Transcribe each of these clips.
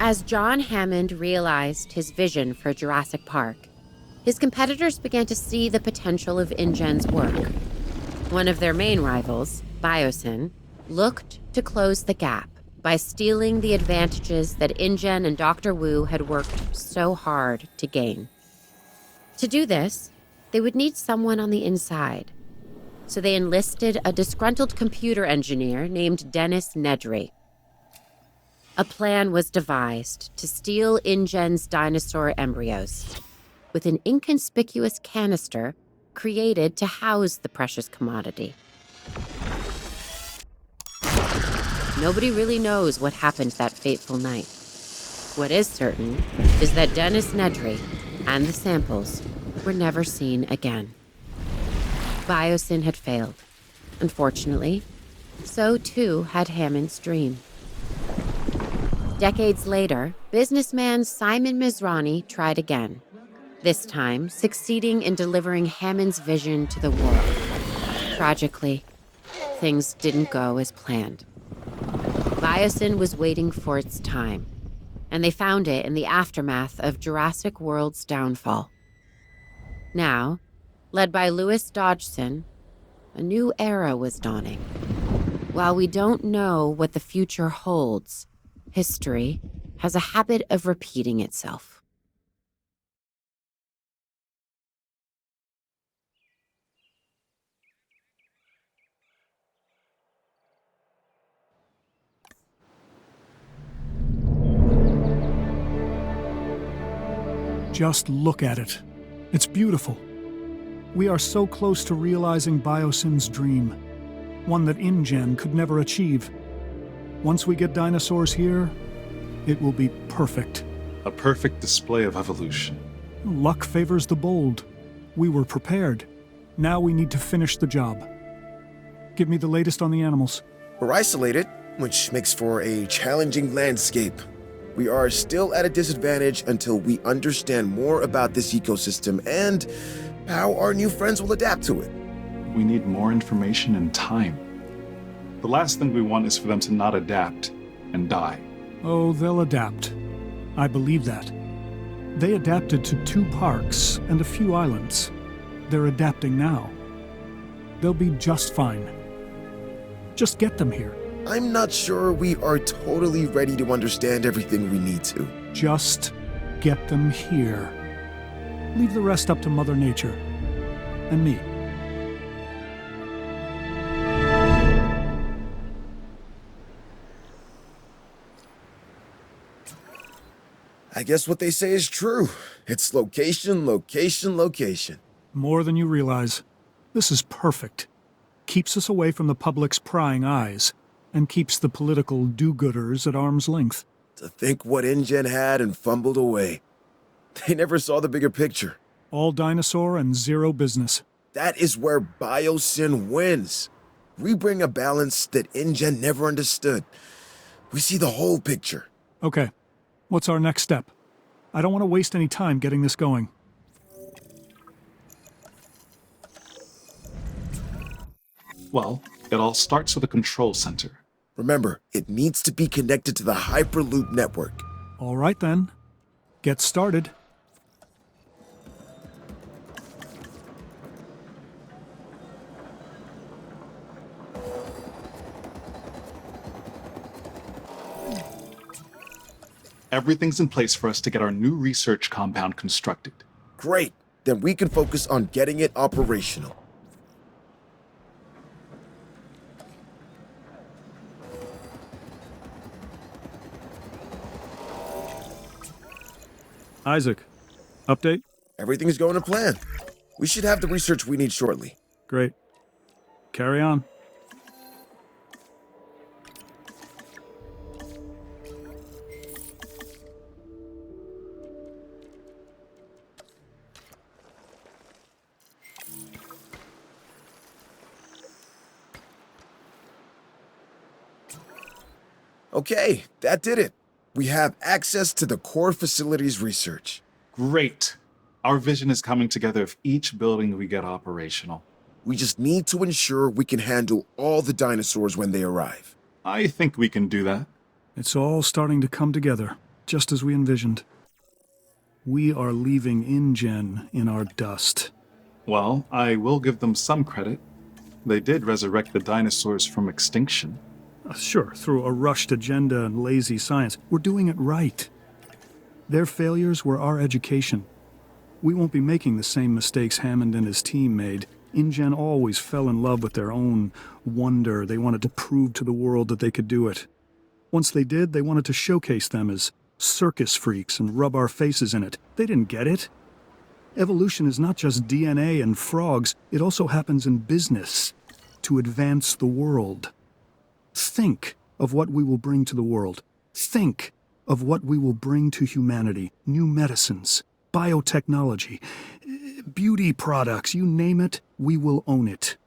As John Hammond realized his vision for Jurassic Park, his competitors began to see the potential of InGen's work. One of their main rivals, Biosen, looked to close the gap by stealing the advantages that InGen and Dr. Wu had worked so hard to gain. To do this, they would need someone on the inside. So they enlisted a disgruntled computer engineer named Dennis Nedry. A plan was devised to steal InGen's dinosaur embryos, with an inconspicuous canister created to house the precious commodity. Nobody really knows what happened that fateful night. What is certain is that Dennis Nedry and the samples were never seen again. Biosen had failed. Unfortunately, so too had Hammond's dream. Decades later, businessman Simon Mizrahi tried again, this time succeeding in delivering Hammond's vision to the world. Tragically, things didn't go as planned. Biosen was waiting for its time, and they found it in the aftermath of Jurassic World's downfall. Now, led by Louis Dodgson, a new era was dawning. While we don't know what the future holds, history has a habit of repeating itself. Just look at it. It's beautiful. We are so close to realizing Biosen's dream, one that InGen could never achieve. Once we get dinosaurs here, it will be perfect. A perfect display of evolution. Luck favors the bold. We were prepared. Now we need to finish the job. Give me the latest on the animals. We're isolated, which makes for a challenging landscape. We are still at a disadvantage until we understand more about this ecosystem and how our new friends will adapt to it. We need more information and time. The last thing we want is for them to not adapt and die. Oh, they'll adapt. I believe that. They adapted to 2 parks and a few islands. They're adapting now. They'll be just fine. Just get them here. I'm not sure we are totally ready to understand everything we need to. Just get them here. Leave the rest up to Mother Nature and me. I guess what they say is true. It's location, location, location. More than you realize. This is perfect. Keeps us away from the public's prying eyes, and keeps the political do-gooders at arm's length. To think what InGen had and fumbled away. They never saw the bigger picture. All dinosaur and zero business. That is where Biosen wins. We bring a balance that InGen never understood. We see the whole picture. Okay, what's our next step? I don't want to waste any time getting this going. Well, it all starts with a control center. Remember, it needs to be connected to the Hyperloop network. All right then. Get started. Everything's in place for us to get our new research compound constructed. Great. Then we can focus on getting it operational. Isaac, update? Everything's going to plan. We should have the research we need shortly. Great. Carry on. Okay, that did it. We have access to the core facilities research. Great. Our vision is coming together if each building we get operational. We just need to ensure we can handle all the dinosaurs when they arrive. I think we can do that. It's all starting to come together. just as we envisioned. We are leaving InGen in our dust. Well, I will give them some credit. They did resurrect the dinosaurs from extinction. Sure, through a rushed agenda and lazy science. We're doing it right. Their failures were our education. We won't be making the same mistakes Hammond and his team made. InGen always fell in love with their own wonder. They wanted to prove to the world that they could do it. Once they did, they wanted to showcase them as circus freaks and rub our faces in it. They didn't get it. Evolution is not just DNA and frogs, it also happens in business to advance the world. Think of what we will bring to the world. Think of what we will bring to humanity. New medicines, biotechnology, beauty products, you name it, we will own it.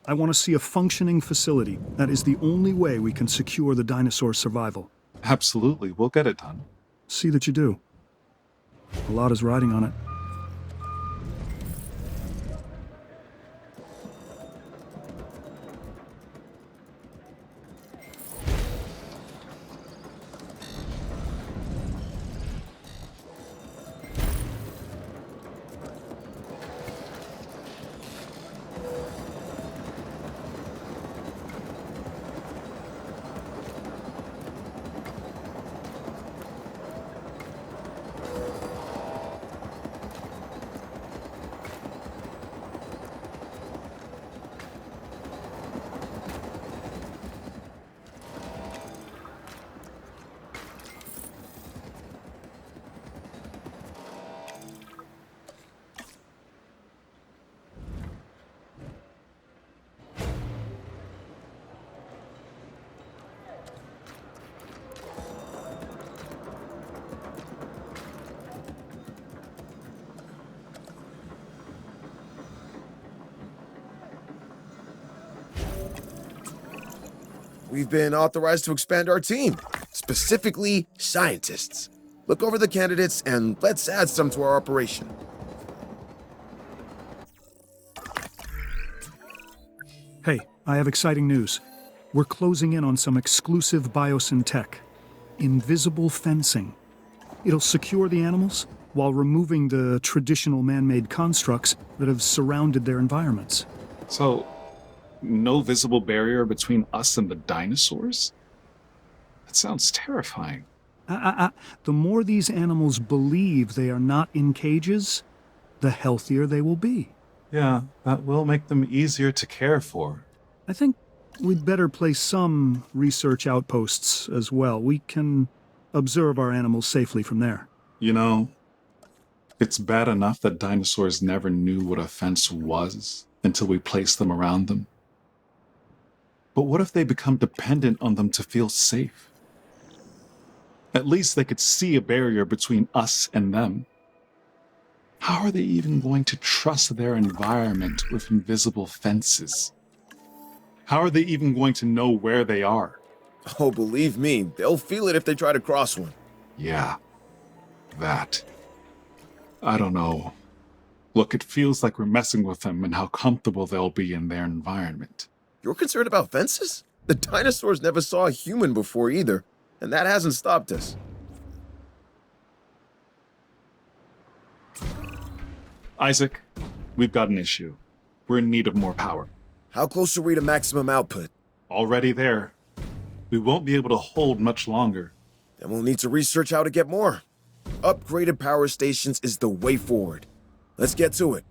I want to see a functioning facility. That is the only way we can secure the dinosaur survival. Absolutely, we'll get it done. See that you do. A lot is riding on it. We've been authorized to expand our team, specifically scientists. Look over the candidates and let's add some to our operation. Hey, I have exciting news. We're closing in on some exclusive Biosen tech. Invisible fencing. It'll secure the animals while removing the traditional man-made constructs that have surrounded their environments. So, no visible barrier between us and the dinosaurs? That sounds terrifying. The more these animals believe they are not in cages, the healthier they will be. Yeah, that will make them easier to care for. I think we'd better place some research outposts as well. We can observe our animals safely from there. You know, it's bad enough that dinosaurs never knew what a fence was until we placed them around them. But what if they become dependent on them to feel safe? At least they could see a barrier between us and them. How are they even going to trust their environment with invisible fences? How are they even going to know where they are? Oh, believe me, they'll feel it if they try to cross one. Yeah, that. I don't know. Look, it feels like we're messing with them and how comfortable they'll be in their environment. You're concerned about fences? The dinosaurs never saw a human before either, and that hasn't stopped us. Isaac, we've got an issue. We're in need of more power. How close are we to maximum output? Already there. We won't be able to hold much longer. Then we'll need to research how to get more. Upgraded power stations is the way forward. Let's get to it.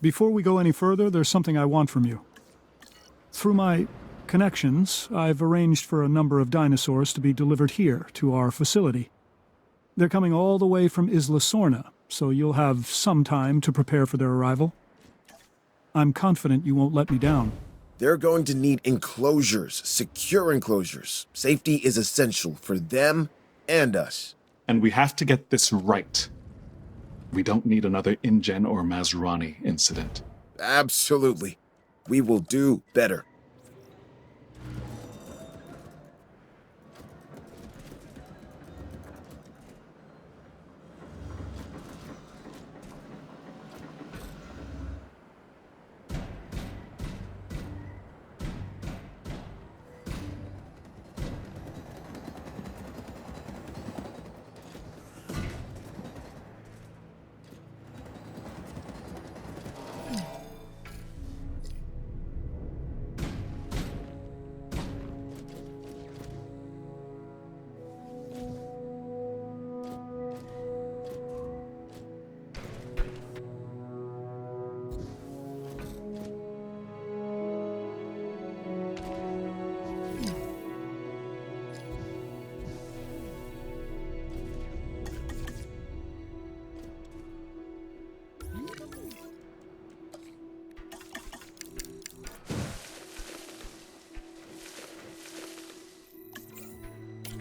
Before we go any further, there's something I want from you. Through my connections, I've arranged for a number of dinosaurs to be delivered here, to our facility. They're coming all the way from Isla Sorna, so you'll have some time to prepare for their arrival. I'm confident you won't let me down. They're going to need enclosures, secure enclosures. Safety is essential for them and us. And we have to get this right. We don't need another InGen or Mazrani incident. Absolutely. We will do better.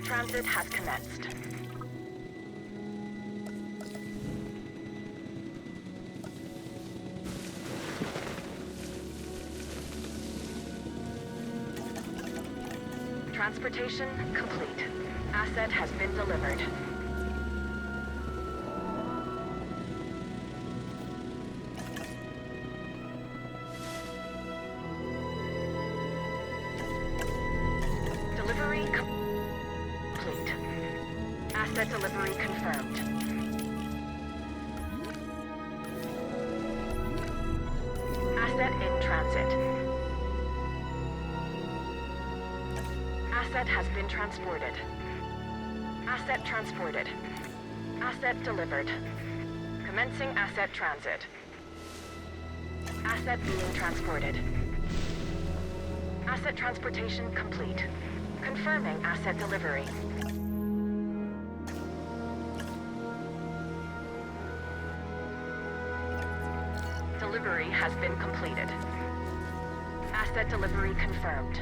Transit has commenced. Transportation complete. Asset has been delivered. Delivery complete. Asset delivery confirmed. Asset in transit. Asset has been transported. Asset transported. Asset delivered. Commencing asset transit. Asset being transported. Asset transportation complete. Confirming asset delivery. Delivery has been completed. Asset delivery confirmed.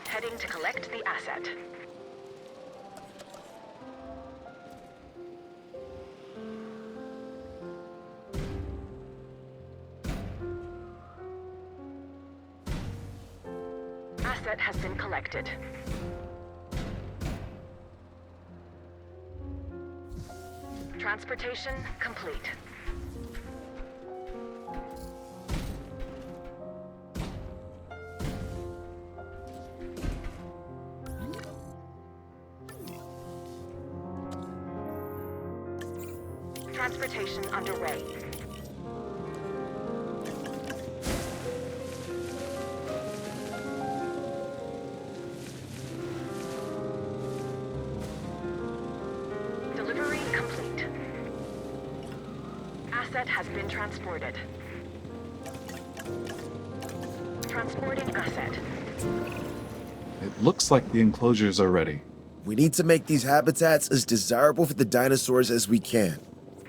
Heading to collect the asset. Asset has been collected. Transportation complete. Transportation underway. Delivery complete. Asset has been transported. Transporting asset. It looks like the enclosures are ready. We need to make these habitats as desirable for the dinosaurs as we can.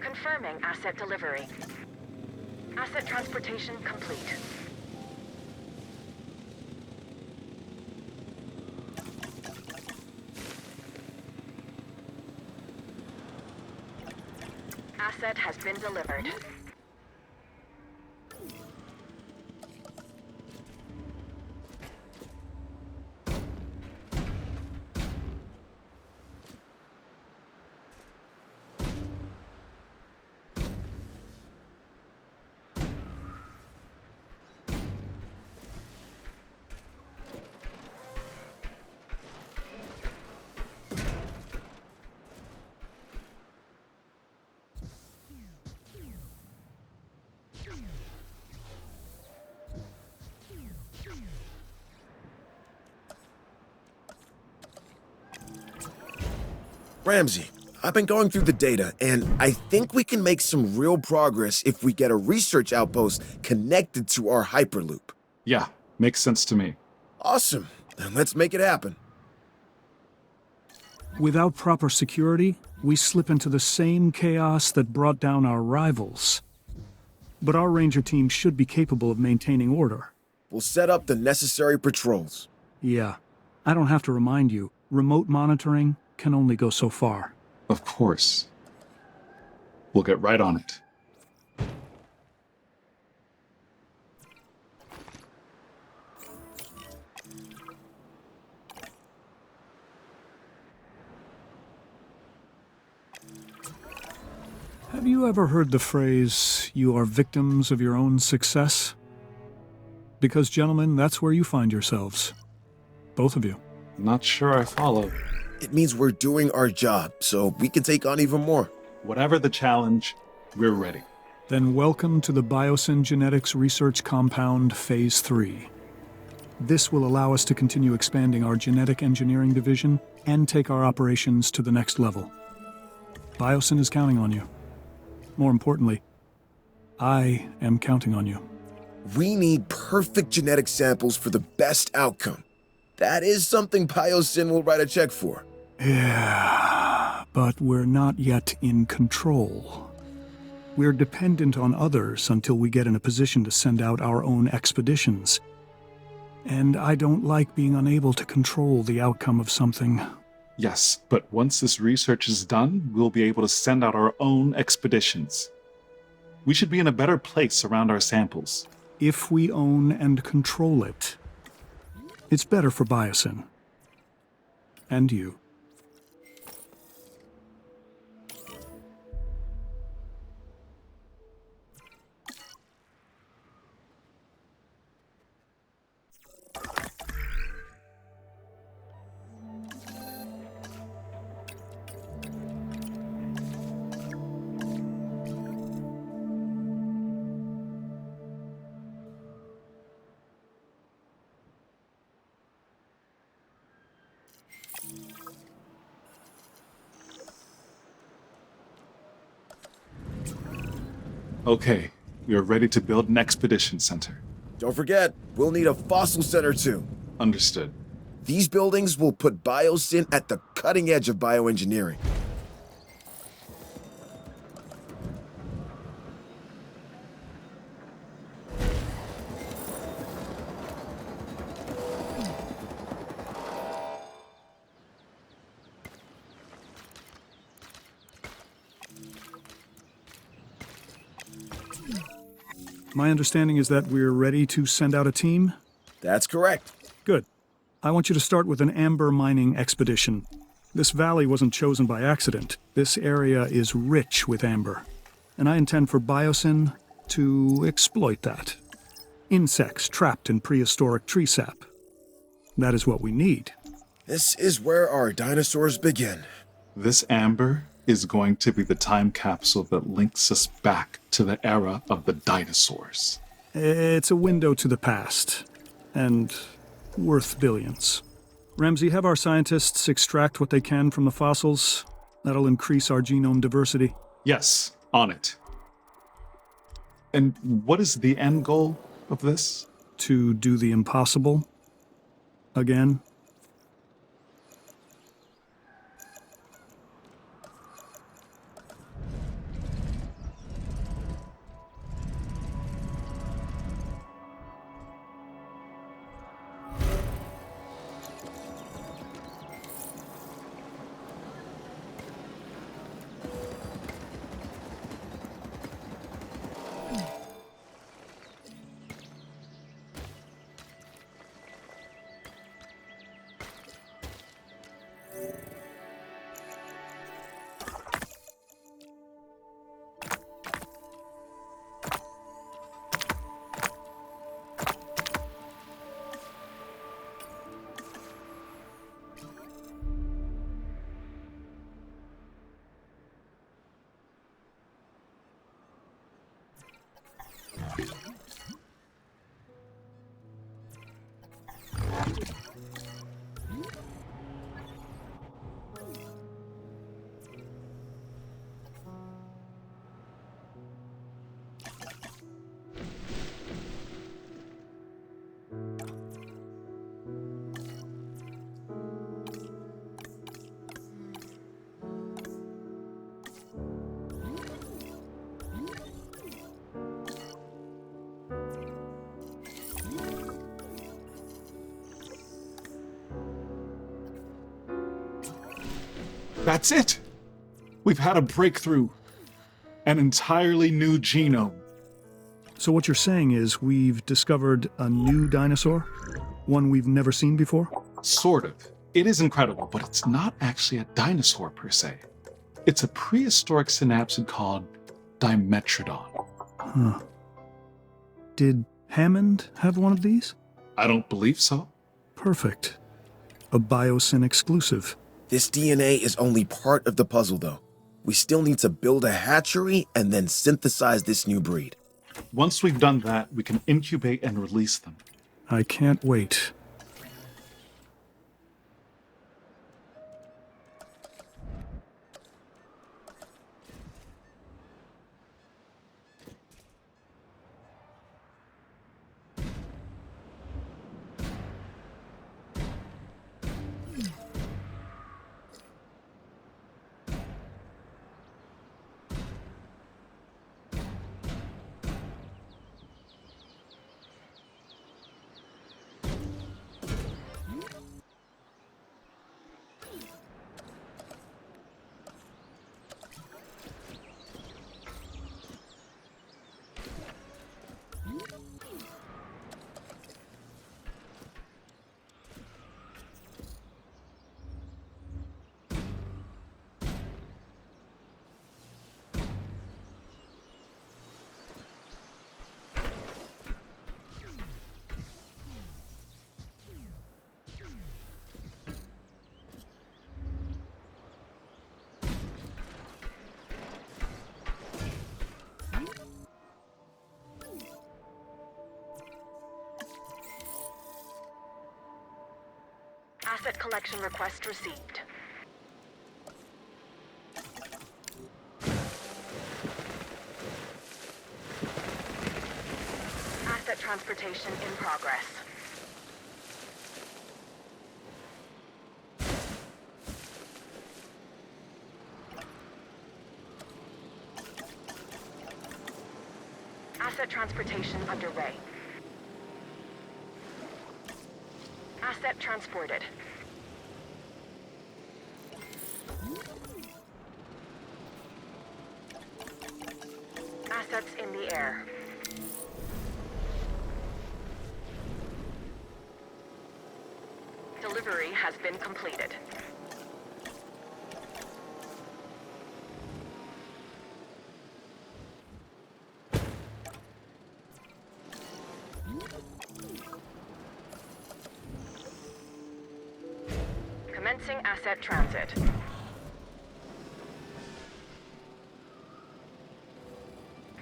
Confirming asset delivery. Asset transportation complete. Asset has been delivered. Ramsey, I've been going through the data, and I think we can make some real progress if we get a research outpost connected to our Hyperloop. Yeah, makes sense to me. Awesome. Then let's make it happen. Without proper security, we slip into the same chaos that brought down our rivals. But our ranger team should be capable of maintaining order. We'll set up the necessary patrols. Yeah, I don't have to remind you, remote monitoring can only go so far. Of course. We'll get right on it. Have you ever heard the phrase, "You are victims of your own success"? Because, gentlemen, that's where you find yourselves. Both of you. Not sure I follow. It means we're doing our job, so we can take on even more. Whatever the challenge, we're ready. Then welcome to the Biosen Genetics Research Compound Phase 3. This will allow us to continue expanding our genetic engineering division and take our operations to the next level. Biosen is counting on you. More importantly, I am counting on you. We need perfect genetic samples for the best outcome. That is something Biosen will write a check for. Yeah, but we're not yet in control. We're dependent on others until we get in a position to send out our own expeditions. And I don't like being unable to control the outcome of something. Yes, but once this research is done, we'll be able to send out our own expeditions. We should be in a better place around our samples. If we own and control it, it's better for Biosen. And you. Okay, we are ready to build an expedition center. Don't forget, we'll need a fossil center too. Understood. These buildings will put Biosen at the cutting edge of bioengineering. My understanding is that we're ready to send out a team? That's correct. Good. I want you to start with an amber mining expedition. This valley wasn't chosen by accident. This area is rich with amber. And I intend for Biosen to exploit that. Insects trapped in prehistoric tree sap. That is what we need. This is where our dinosaurs begin. This amber is going to be the time capsule that links us back to the era of the dinosaurs. It's a window to the past. And worth billions. Ramsey, have our scientists extract what they can from the fossils. That'll increase our genome diversity. Yes, on it. And what is the end goal of this? To do the impossible. Again. That's it! We've had a breakthrough. An entirely new genome. So what you're saying is we've discovered a new dinosaur? One we've never seen before? Sort of. It is incredible, but it's not actually a dinosaur per se. It's a prehistoric synapsid called Dimetrodon. Huh. Did Hammond have one of these? I don't believe so. Perfect. A Biosen exclusive. This DNA is only part of the puzzle, though. We still need to build a hatchery and then synthesize this new breed. Once we've done that, we can incubate and release them. I can't wait. Asset collection request received. Asset transportation in progress. Asset transportation underway. Asset transported. assets in the air. Delivery has been completed. Commencing asset transit.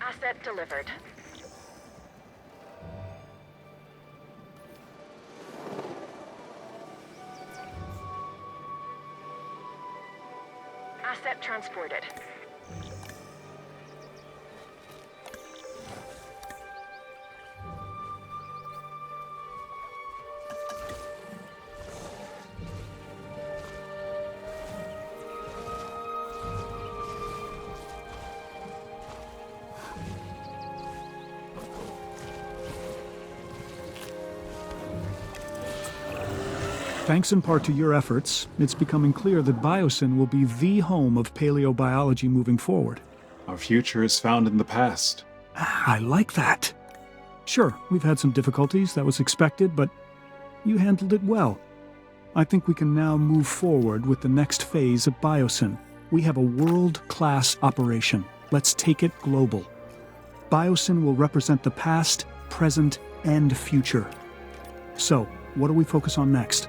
Asset delivered. Asset transported. Thanks in part to your efforts, it's becoming clear that Biosen will be the home of paleobiology moving forward. Our future is found in the past. I like that. Sure, we've had some difficulties, that was expected, but you handled it well. I think we can now move forward with the next phase of Biosen. We have a world-class operation. Let's take it global. Biosen will represent the past, present, and future. So, what do we focus on next?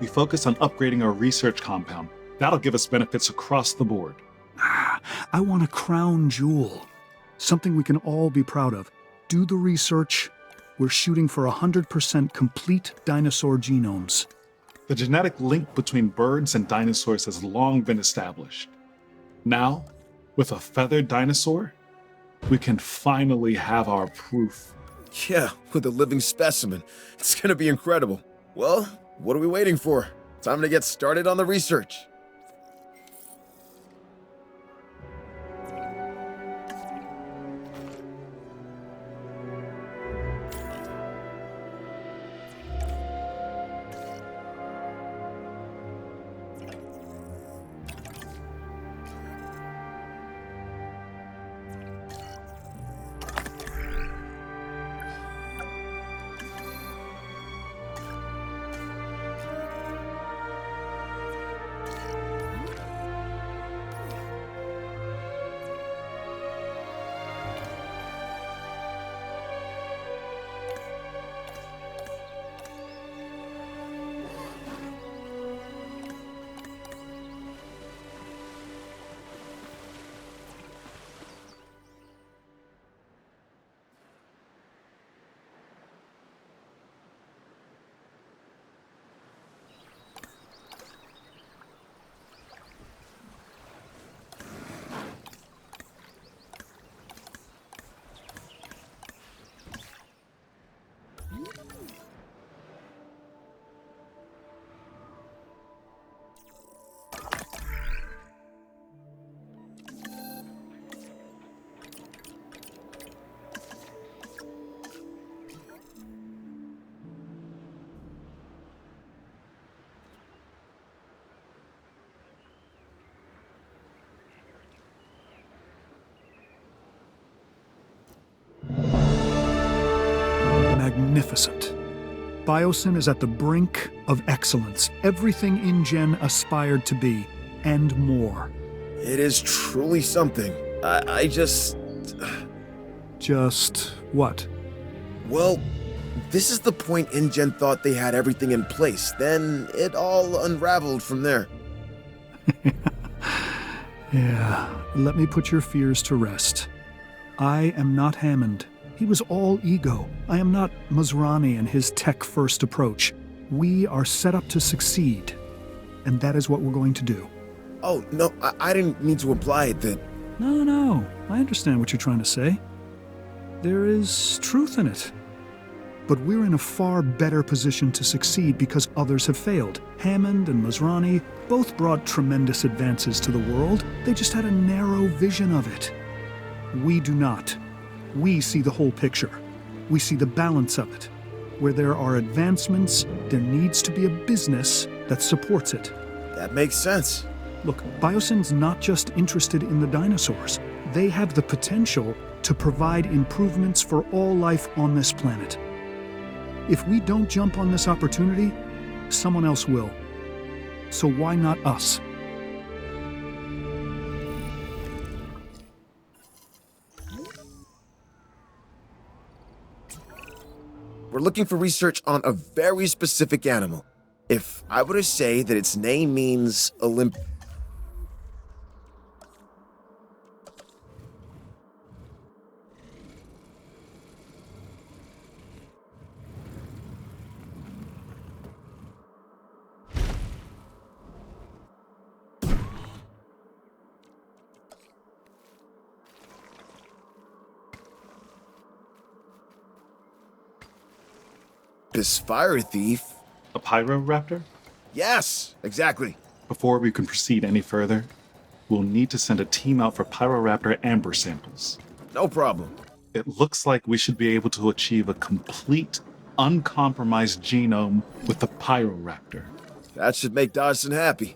We focus on upgrading our research compound. That'll give us benefits across the board. I want a crown jewel. Something we can all be proud of. Do the research. We're shooting for 100% complete dinosaur genomes. The genetic link between birds and dinosaurs has long been established. Now, with a feathered dinosaur, we can finally have our proof. Yeah, with a living specimen. It's gonna be incredible. Well, what are we waiting for? Time to get started on the research. Magnificent. Biosen is at the brink of excellence. Everything InGen aspired to be, and more. It is truly something. I just... Just what? Well, this is the point InGen thought they had everything in place. Then it all unraveled from there. Yeah, let me put your fears to rest. I am not Hammond. He was all ego. I am not Masrani and his tech-first approach. We are set up to succeed, and that is what we're going to do. Oh, no, I didn't mean to imply that... No, I understand what you're trying to say. There is truth in it. But we're in a far better position to succeed because others have failed. Hammond and Masrani both brought tremendous advances to the world. They just had a narrow vision of it. We do not. We see the whole picture. We see the balance of it. Where there are advancements, there needs to be a business that supports it. That makes sense. Look, Biosen's not just interested in the dinosaurs. They have the potential to provide improvements for all life on this planet. If we don't jump on this opportunity, someone else will. So why not us? We're looking for research on a very specific animal. If I were to say that its name means Olympus fire thief. A pyroraptor? Yes, exactly. Before we can proceed any further, we'll need to send a team out for pyroraptor amber samples. No problem. It looks like we should be able to achieve a complete, uncompromised genome with the pyroraptor. That should make Dodson happy.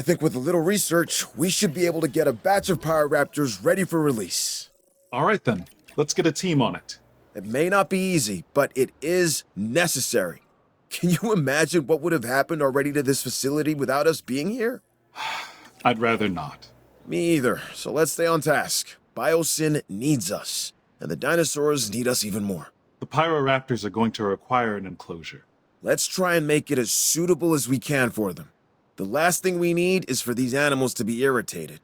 I think with a little research, we should be able to get a batch of Pyroraptors ready for release. All right then, let's get a team on it. It may not be easy, but it is necessary. Can you imagine what would have happened already to this facility without us being here? I'd rather not. Me either, so let's stay on task. Biosen needs us, and the dinosaurs need us even more. The Pyroraptors are going to require an enclosure. Let's try and make it as suitable as we can for them. The last thing we need is for these animals to be irritated.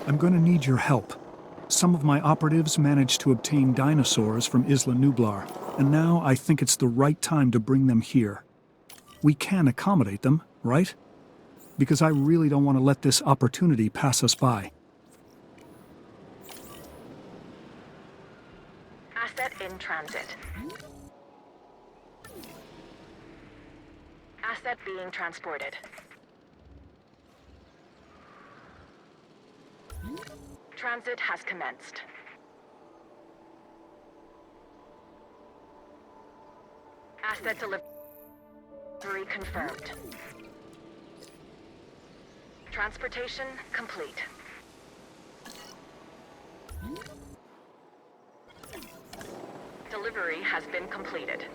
I'm going to need your help. Some of my operatives managed to obtain dinosaurs from Isla Nublar, and now I think it's the right time to bring them here. We can accommodate them, right? Because I really don't want to let this opportunity pass us by. Asset in transit. Asset being transported. Transit has commenced. Asset delivery confirmed. Transportation complete. Delivery has been completed.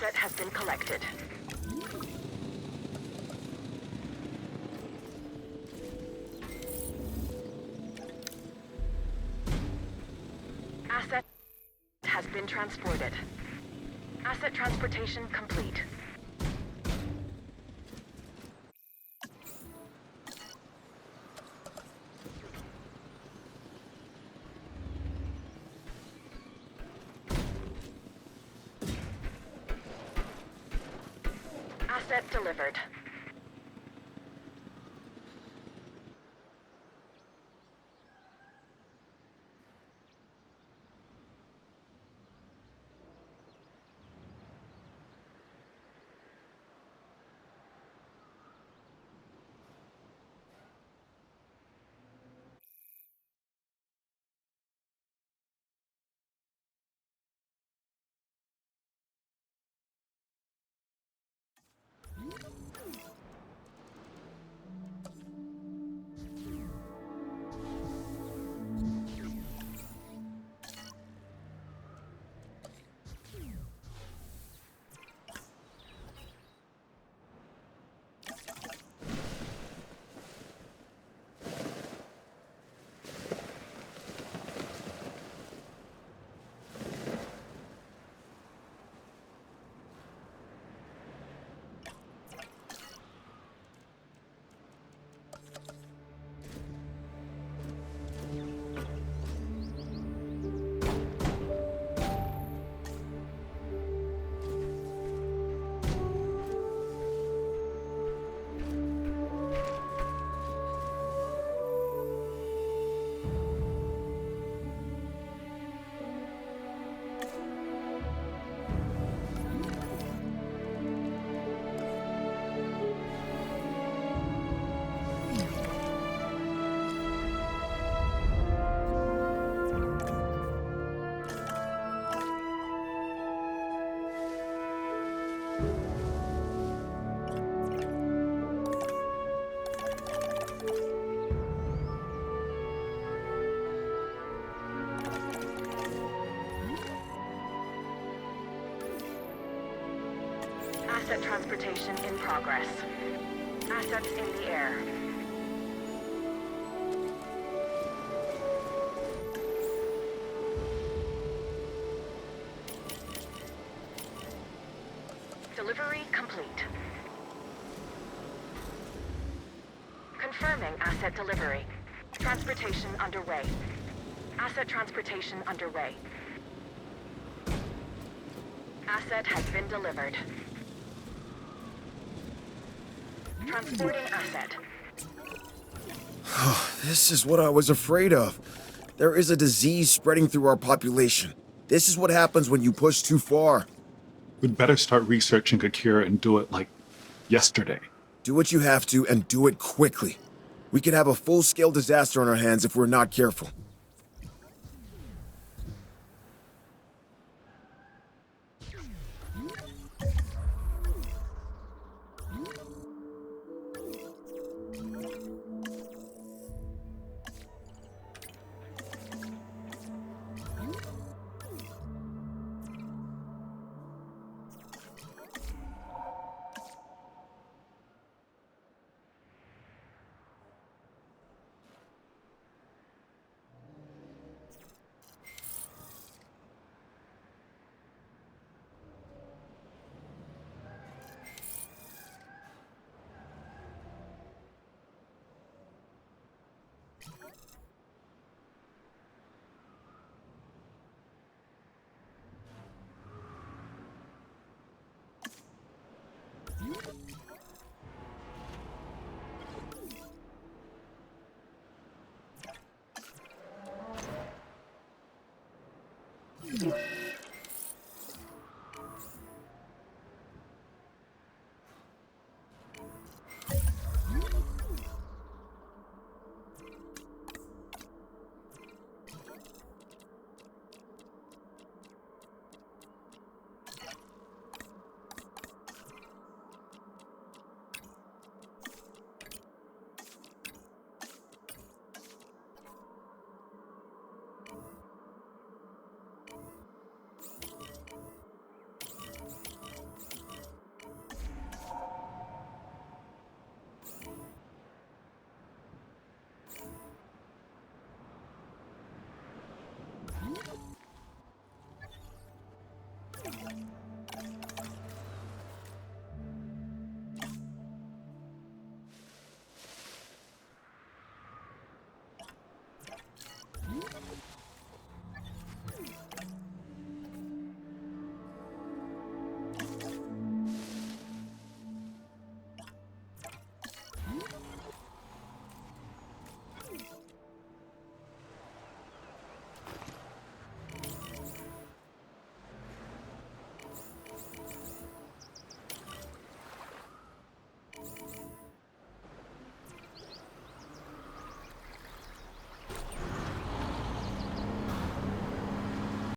Asset has been collected. Asset has been transported. Asset transportation complete. Asset delivered. Asset transportation in progress. Assets in the air. Delivery complete. Confirming asset delivery. Transportation underway. Asset transportation underway. Asset has been delivered. Transporting asset. This is what I was afraid of. There is a disease spreading through our population. This is what happens when you push too far. We'd better start researching a cure and do it like yesterday. Do what you have to and do it quickly. We could have a full-scale disaster on our hands if we're not careful.